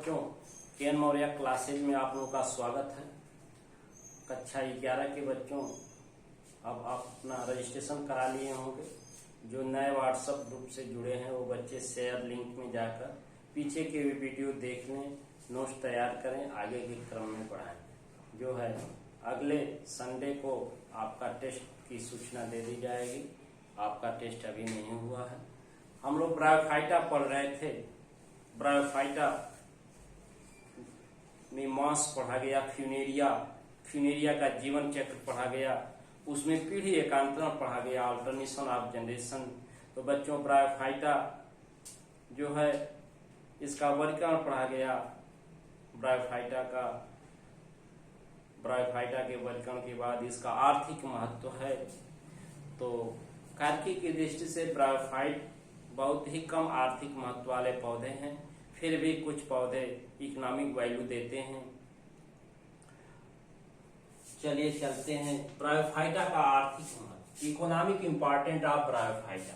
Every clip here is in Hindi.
बच्चों, के एन मौर्य क्लासेज में आप लोगों का स्वागत है। कक्षा 11 के बच्चों, अब आप अपना रजिस्ट्रेशन करा लिए होंगे। जो नए व्हाट्सएप ग्रुप से जुड़े हैं वो बच्चे शेयर लिंक में जाकर पीछे के भी वीडियो देख लें, नोट्स तैयार करें, आगे के क्रम में पढ़ाएं। जो है अगले संडे को आपका टेस्ट की सूचना दे दी जाएगी। आपका टेस्ट अभी नहीं हुआ है। हम लोग ब्रायोफाइटा पढ़ रहे थे। ब्रायोफाइटा में मास पढ़ा गया, फ्यूनेरिया का जीवन चक्र पढ़ा गया, उसमें पीढ़ी एकांतरण पढ़ा गया, अल्टरनेशन ऑफ जनरेशन। तो बच्चों ब्रायोफाइटा जो है इसका वर्गीकरण पढ़ा गया। ब्रायोफाइटा के वर्गीकरण के बाद इसका आर्थिक महत्व है। तो कार्य की दृष्टि से ब्रायोफाइट बहुत ही कम आर्थिक महत्व वाले पौधे हैं, फिर भी कुछ पौधे इकोनॉमिक वैल्यू देते हैं। चलिए चलते हैं ब्रायोफाइटा का आर्थिक महत्व, economic important of bryophyta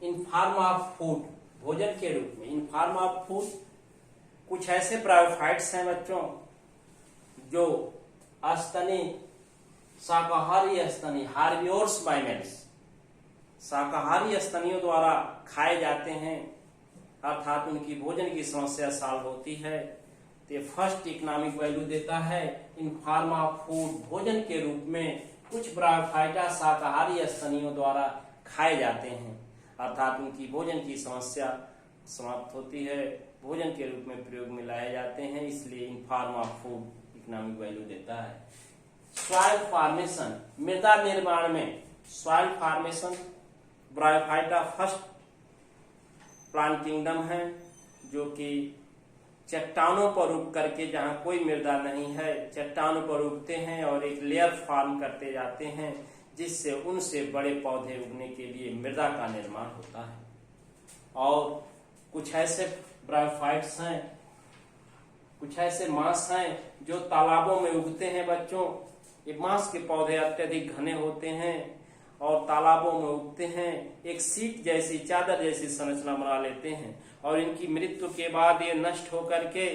in form of food, भोजन के रूप में। इन फॉर्म ऑफ फूड कुछ ऐसे ब्रायोफाइट्स हैं बच्चों जो स्तनी, शाकाहारी स्तनी, हार्बिवोरस मैमल्स, शाकाहारी स्तनियों द्वारा खाए जाते हैं, अर्थात उनकी भोजन की समस्या सॉल्व होती है। तो फर्स्ट इकोनॉमिक वैल्यू देता है इन फॉर्म ऑफ फूड, भोजन के रूप में कुछ ब्रायोफाइटा शाकाहारी स्तनियों द्वारा खाए जाते हैं, अर्थात उनकी भोजन की समस्या समाप्त होती है, भोजन के रूप में प्रयोग में लाए जाते हैं, इसलिए in form of food economic value देता है। सॉइल फॉर्मेशन, मृदा निर्माण में soil formation bryophyta first plant kingdom है, जो कि चट्टानों पर उग करके, जहां कोई मृदा नहीं है, चट्टानों पर उगते हैं और एक लेयर फॉर्म करते जाते हैं, जिससे उनसे बड़े पौधे उगने के लिए मृदा का निर्माण होता है। और कुछ ऐसे ब्रायोफाइट्स हैं, कुछ ऐसे मांस हैं जो तालाबों में उगते हैं बच्चों। ये मांस के पौधे अत्यधिक घने होते हैं और तालाबों में उगते हैं, एक सीट जैसी, चादर जैसी संरचना बना लेते हैं और इनकी मृत्यु के बाद ये नष्ट होकर के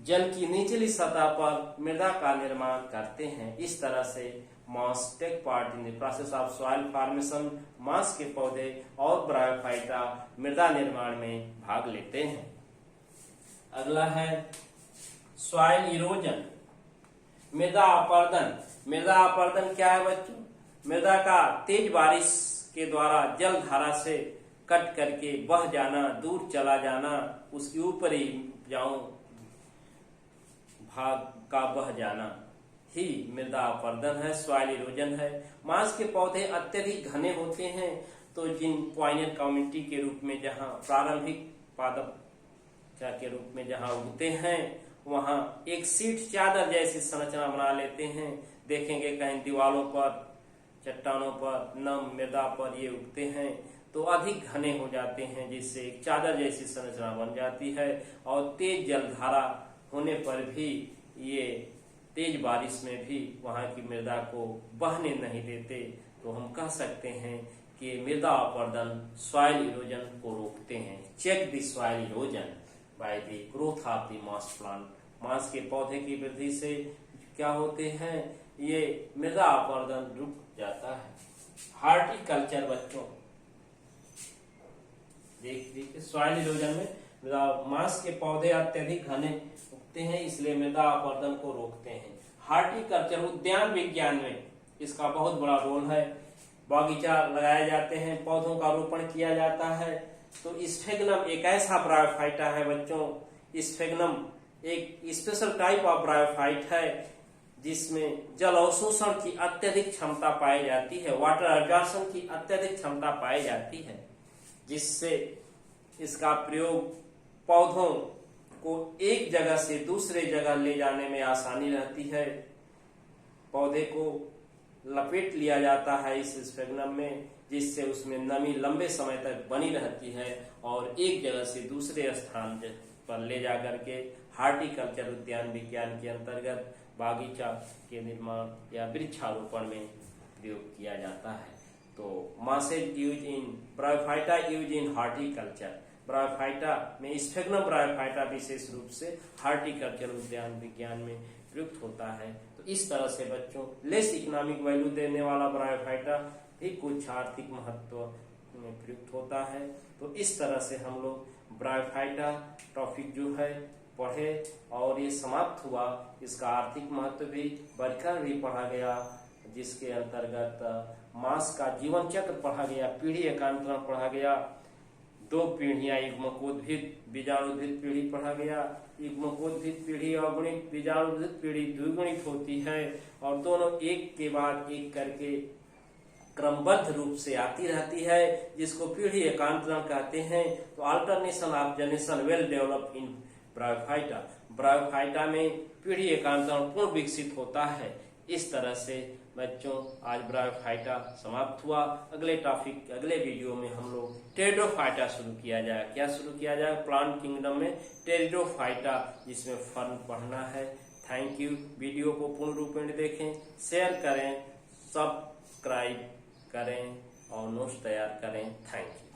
जल की निचली सतह पर मृदा का निर्माण करते हैं। इस तरह से moss take part in the process of soil formation. Moss के पौधे और ब्रायोफाइटा मृदा निर्माण में भाग लेते हैं। अगला है सॉइल इरोजन, मृदा अपरदन। मृदा अपरदन क्या है बच्चों? मृदा का तेज बारिश के द्वारा जल धारा से कट करके बह जाना, दूर चला जाना, उसके ऊपरी उपजाऊ भाग का बह जाना ही मृदा अपरदन है, सॉइल इरोजन है। मांस के पौधे अत्यधिक घने होते हैं, तो जिन पॉइनियर कम्युनिटी के रूप में, जहां प्रारंभिक पादप के रूप में जहां उगते हैं, वहां एक सीट, चादर जैसी संरचना बना लेते हैं। देखेंगे कहीं दीवारों पर, चट्टानों पर, नम मृदा पर ये उगते हैं तो अधिक घने हो जाते हैं, जिससे एक चादर जैसी संरचना बन जाती है और तेज जलधारा होने पर भी, ये तेज बारिश में भी वहां की मृदा को बहने नहीं देते। तो हम कह सकते हैं कि मृदा अपरदन सॉइल इरोजन को रोकते हैं। Check the soil erosion by the growth of the moss plant. Moss के पौधे की वृद्धि से क्या होते हैं, ये मृदा अपरदन रुक जाता है। हार्टिकल्चर बच्चों, देखिए सॉइल इरोजन में मांस के पौधे अत्यधिक घने उगते हैं, इसलिए मृदा अपरदन को रोकते हैं। हार्टिकल्चर, उद्यान विज्ञान में इसका बहुत बड़ा रोल है। बागीचा लगाए जाते हैं, पौधों का रोपण किया जाता है। तो स्फेगनम एक ऐसा ब्रायोफाइटा है बच्चों। स्फेगनम एक स्पेशल टाइप ऑफ ब्रायोफाइट है जिसमें जल अवशोषण की अत्यधिक क्षमता पाई जाती है, वाटर एब्जॉर्प्शन की अत्यधिक क्षमता पाई जाती है, जिससे इसका प्रयोग पौधों को एक जगह से दूसरे जगह ले जाने में आसानी रहती है। पौधे को लपेट लिया जाता है इस स्फेगनम में, जिससे उसमें नमी लंबे समय तक बनी रहती है और एक जगह से दूसरे स्थान पर ले जाकर के हार्टिकल्चर, उद्यान विज्ञान के अंतर्गत बागीचा के निर्माण या वृक्षारोपण में प्रयोग किया जाता है। तो masses use in bryophyta use in horticulture. Bryophyta में स्फेग्नम ब्रायोफाइटा विशेष रूप से हार्टिकल्चर उद्यान विज्ञान में प्रयुक्त होता है। तो इस तरह से बच्चों लेस इकोनॉमिक वैल्यू देने वाला ब्रायोफाइटा भी कुछ आर्थिक महत्व में प्रयुक्त होता है। तो इस तरह से हम लोग ब्रायोफाइटा टॉपिक जो है पढ़े और ये समाप्त हुआ। इसका आर्थिक महत्व भी बढ़कर भी पढ़ा गया, जिसके अंतर्गत मांस का जीवन चक्र पढ़ा गया, पीढ़ी एकांतरण पढ़ा गया, 2 पीढ़ियां युग्मकोद्भिद बीजाणुद्भिद पीढ़ी पढ़ा गया। युग्मकोद्भिद पीढ़ी अगुणित, बीजाणुद्भिद पीढ़ी द्विगुणित होती है और दोनों एक के बाद एक करके क्रमबद्ध रूप से आती रहती है, जिसको पीढ़ी एकांतरण कहते हैं। तो alternation of generation well develop in bryophyta, bryophyta में पीढ़ी एकांतरण पूर्ण विकसित होता है। इस तरह से बच्चों आज ब्रायोफाइटा समाप्त हुआ। अगले टॉपिक अगले वीडियो में हम लोग टेरिडोफाइटा शुरू किया जाए। क्या शुरू किया जाए? प्लांट किंगडम में टेरिडोफाइटा, जिसमें फर्न पढ़ना है। Thank you. वीडियो को पूर्ण रूप में देखें, शेयर करें, सब्सक्राइब करें और नोट्स तैयार करें। Thank you.